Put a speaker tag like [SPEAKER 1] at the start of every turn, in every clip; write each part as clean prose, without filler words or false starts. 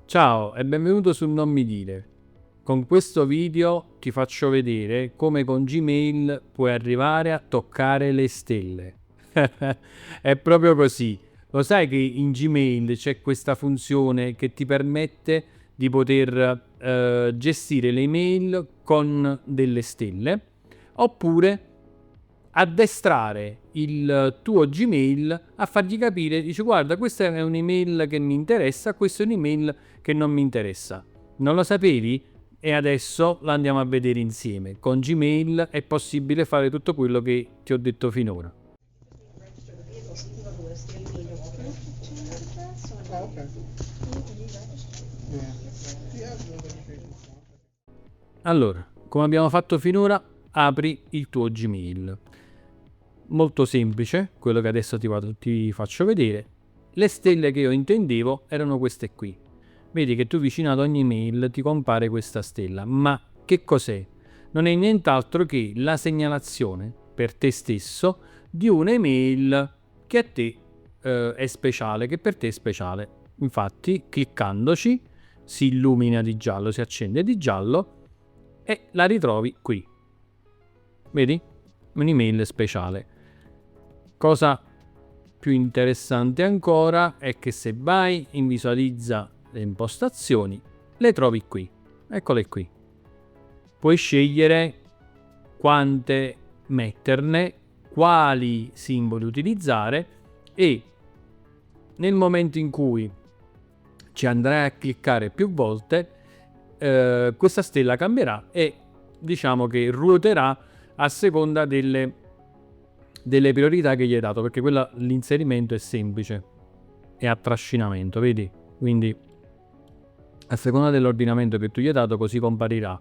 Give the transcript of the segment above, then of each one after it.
[SPEAKER 1] Ciao e benvenuto su Non Mi Dire. Con questo video ti faccio vedere come con Gmail puoi arrivare a toccare le stelle. È proprio così. Lo sai che in Gmail c'è questa funzione che ti permette di poter gestire le email con delle stelle, oppure addestrare il tuo Gmail a fargli capire, dice guarda, questa è un'email che mi interessa, questa è un'email che non mi interessa. Non lo sapevi? E adesso la andiamo a vedere insieme. Con Gmail è possibile fare tutto quello che ti ho detto finora. Allora, come abbiamo fatto finora, apri il tuo Gmail. Molto semplice, quello che adesso ti faccio vedere. Le stelle che io intendevo erano queste qui. Vedi che tu vicino ad ogni mail ti compare questa stella, ma che cos'è? Non è nient'altro che la segnalazione per te stesso di un'email che a te è speciale, che per te è speciale. Infatti, cliccandoci si illumina di giallo, si accende di giallo e la ritrovi qui. Vedi? Un'email speciale. Cosa più interessante ancora è che se vai in visualizza le impostazioni, le trovi qui. Eccole qui. Puoi scegliere quante metterne, quali simboli utilizzare e nel momento in cui ci andrai a cliccare più volte, questa stella cambierà e diciamo che ruoterà a seconda delle priorità che gli hai dato, perché l'inserimento è semplice, è a trascinamento, vedi? Quindi a seconda dell'ordinamento che tu gli hai dato, così comparirà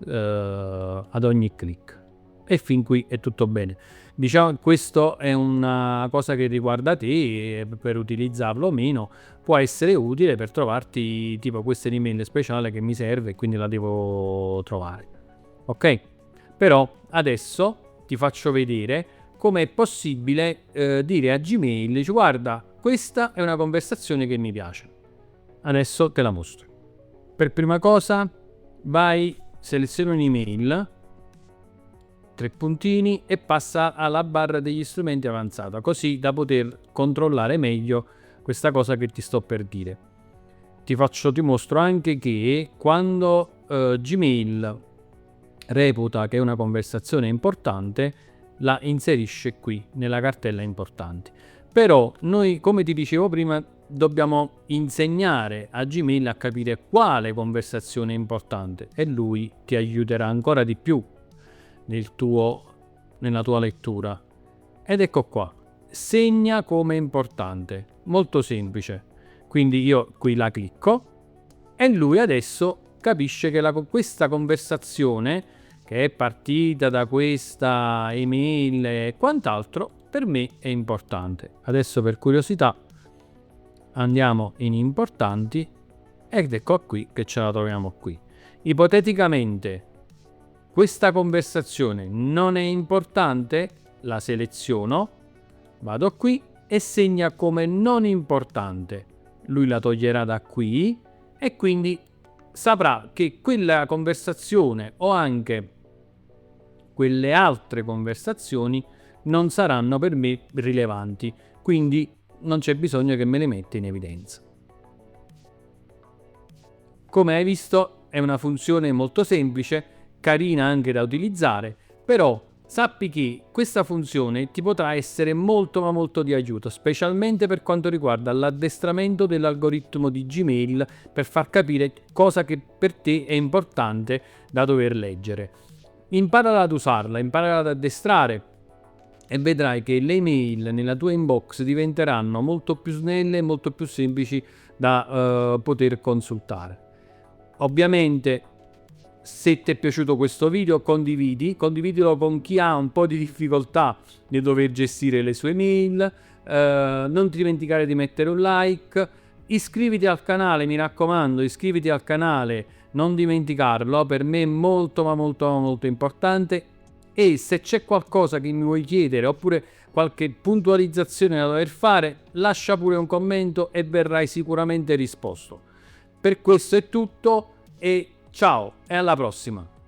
[SPEAKER 1] ad ogni click. E fin qui è tutto bene. Diciamo che questo è una cosa che riguarda te, per utilizzarlo o meno può essere utile per trovarti tipo questa email speciale che mi serve e quindi la devo trovare. Ok? Però adesso ti faccio vedere come è possibile dire a Gmail, dice guarda, questa è una conversazione che mi piace. Adesso te la mostro. Per prima cosa vai, seleziona un'email, 3 puntini e passa alla barra degli strumenti avanzata, così da poter controllare meglio questa cosa che ti sto per dire. Ti mostro anche che quando Gmail reputa che è una conversazione importante, la inserisce qui nella cartella importanti. Però noi, come ti dicevo prima, dobbiamo insegnare a Gmail a capire quale conversazione è importante e lui ti aiuterà ancora di più nella tua lettura. Ed ecco qua, segna come importante, molto semplice. Quindi io qui la clicco e lui adesso capisce che questa conversazione, che è partita da questa email e quant'altro, per me è importante. Adesso per curiosità andiamo in importanti ed ecco qui che ce la troviamo qui. Ipoteticamente questa conversazione non è importante, la seleziono, vado qui e segna come non importante. Lui la toglierà da qui e quindi saprà che quella conversazione o anche quelle altre conversazioni non saranno per me rilevanti, quindi non c'è bisogno che me le metta in evidenza. Come hai visto è una funzione molto semplice, carina anche da utilizzare, però sappi che questa funzione ti potrà essere molto ma molto di aiuto, specialmente per quanto riguarda l'addestramento dell'algoritmo di Gmail per far capire cosa che per te è importante da dover leggere. Impara ad usarla, impara ad addestrare e vedrai che le email nella tua inbox diventeranno molto più snelle e molto più semplici da poter consultare. Ovviamente, se ti è piaciuto questo video, condividilo con chi ha un po' di difficoltà nel dover gestire le sue email. Non ti dimenticare di mettere un like, iscriviti al canale, mi raccomando, iscriviti al canale, non dimenticarlo, per me è molto ma molto ma molto importante. E se c'è qualcosa che mi vuoi chiedere oppure qualche puntualizzazione da dover fare, lascia pure un commento e verrai sicuramente risposto. Per questo è tutto e ciao e alla prossima.